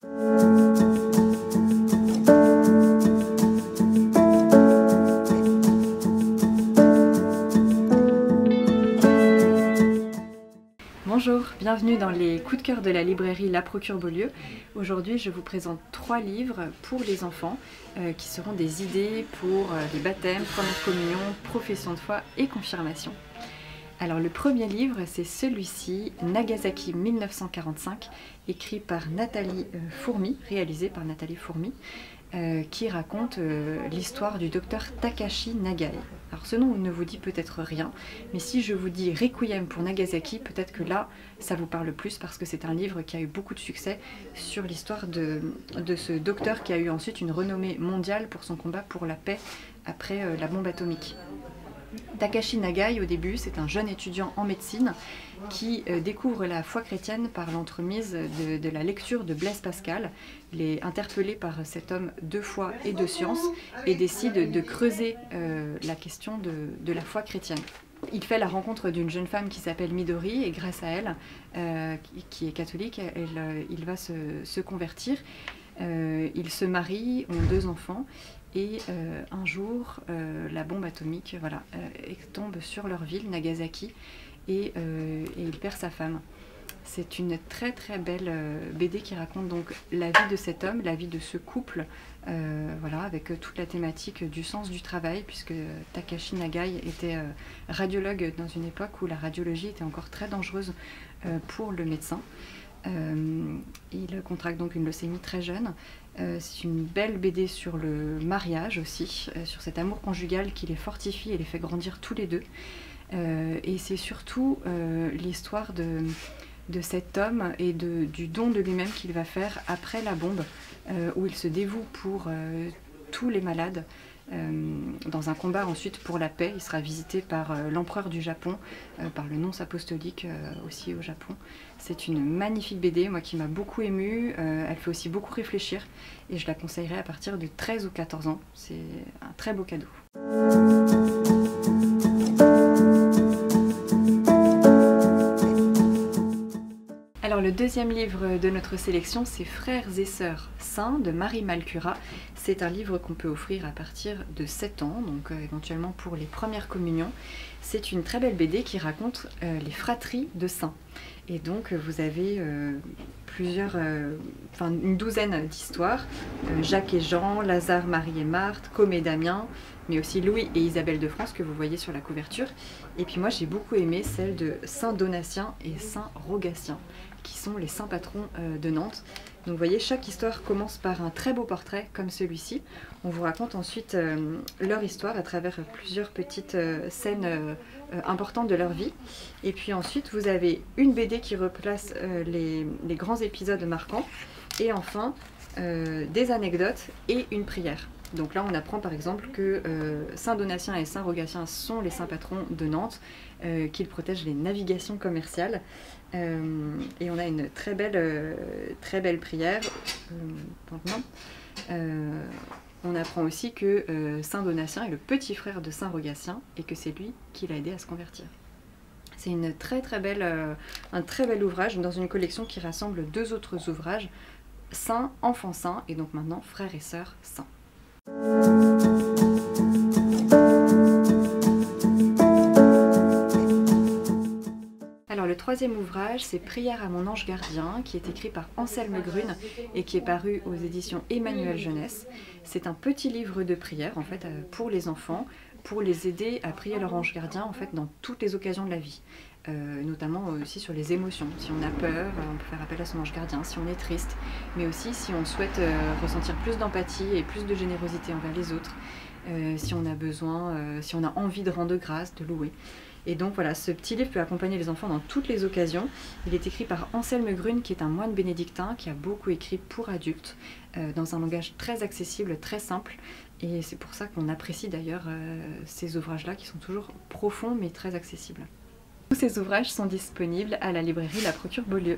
Bonjour, bienvenue dans les coups de cœur de la librairie La Procure-Beaulieu. Aujourd'hui, je vous présente 3 livres pour les enfants qui seront des idées pour les baptêmes, première communion, profession de foi et confirmation. Alors le premier livre, c'est celui-ci, Nagasaki 1945, écrit par Nathalie Fourmy, réalisé par Nathalie Fourmy, qui raconte l'histoire du docteur Takashi Nagai. Alors ce nom ne vous dit peut-être rien, mais si je vous dis Requiem pour Nagasaki, peut-être que là, ça vous parle plus parce que c'est un livre qui a eu beaucoup de succès sur l'histoire de ce docteur qui a eu ensuite une renommée mondiale pour son combat pour la paix après la bombe atomique. Takashi Nagai, au début, c'est un jeune étudiant en médecine qui découvre la foi chrétienne par l'entremise de la lecture de Blaise Pascal. Il est interpellé par cet homme de foi et de science et décide de creuser la question de la foi chrétienne. Il fait la rencontre d'une jeune femme qui s'appelle Midori et grâce à elle, qui est catholique, il va se convertir. Ils se marient, ont 2 enfants. Et un jour, la bombe atomique tombe sur leur ville, Nagasaki, et il perd sa femme. C'est une très très belle BD qui raconte donc la vie de cet homme, la vie de ce couple, avec toute la thématique du sens du travail, puisque Takashi Nagai était radiologue dans une époque où la radiologie était encore très dangereuse pour le médecin. Il contracte donc une leucémie très jeune. C'est une belle BD sur le mariage aussi, sur cet amour conjugal qui les fortifie et les fait grandir tous les deux. Et c'est surtout l'histoire de cet homme et du don de lui-même qu'il va faire après la bombe, où il se dévoue pour tous les malades. Dans un combat ensuite pour la paix, il sera visité par l'empereur du Japon, par le nonce apostolique aussi au Japon. C'est une magnifique BD, moi qui m'a beaucoup émue, elle fait aussi beaucoup réfléchir et je la conseillerais à partir de 13 ou 14 ans, c'est un très beau cadeau. Alors le deuxième livre de notre sélection, c'est Frères et Sœurs Saints de Marie Malcura. C'est un livre qu'on peut offrir à partir de 7 ans, donc éventuellement pour les premières communions. C'est une très belle BD qui raconte les fratries de saints. Et donc vous avez une douzaine d'histoires. Jacques et Jean, Lazare, Marie et Marthe, Côme et Damien, mais aussi Louis et Isabelle de France que vous voyez sur la couverture. Et puis moi j'ai beaucoup aimé celle de Saint Donatien et Saint Rogatien, qui sont les saints patrons de Nantes. Donc vous voyez, chaque histoire commence par un très beau portrait comme celui-ci. On vous raconte ensuite leur histoire à travers plusieurs petites scènes importantes de leur vie. Et puis ensuite vous avez une BD qui replace les grands épisodes marquants. Et enfin des anecdotes et une prière. Donc là on apprend par exemple que Saint Donatien et Saint Rogatien sont les saints patrons de Nantes, qu'ils protègent les navigations commerciales. Et on a une très belle prière. On apprend aussi que Saint Donatien est le petit frère de Saint Rogatien et que c'est lui qui l'a aidé à se convertir. C'est un très bel ouvrage dans une collection qui rassemble 2 autres ouvrages, Saints, Enfants Saints, et donc maintenant Frères et Sœurs Saints. Alors le troisième ouvrage, c'est Prière à mon ange gardien, qui est écrit par Anselme Grune et qui est paru aux éditions Emmanuel Jeunesse. C'est un petit livre de prière en fait pour les enfants, pour les aider à prier leur ange gardien en fait dans toutes les occasions de la vie. Notamment aussi sur les émotions. Si on a peur, on peut faire appel à son ange gardien, si on est triste, mais aussi si on souhaite ressentir plus d'empathie et plus de générosité envers les autres, si on a besoin, si on a envie de rendre grâce, de louer. Et donc voilà, ce petit livre peut accompagner les enfants dans toutes les occasions. Il est écrit par Anselme Grune, qui est un moine bénédictin, qui a beaucoup écrit pour adultes, dans un langage très accessible, très simple. Et c'est pour ça qu'on apprécie d'ailleurs ces ouvrages-là, qui sont toujours profonds mais très accessibles. Tous ces ouvrages sont disponibles à la librairie La Procure-Beaulieu.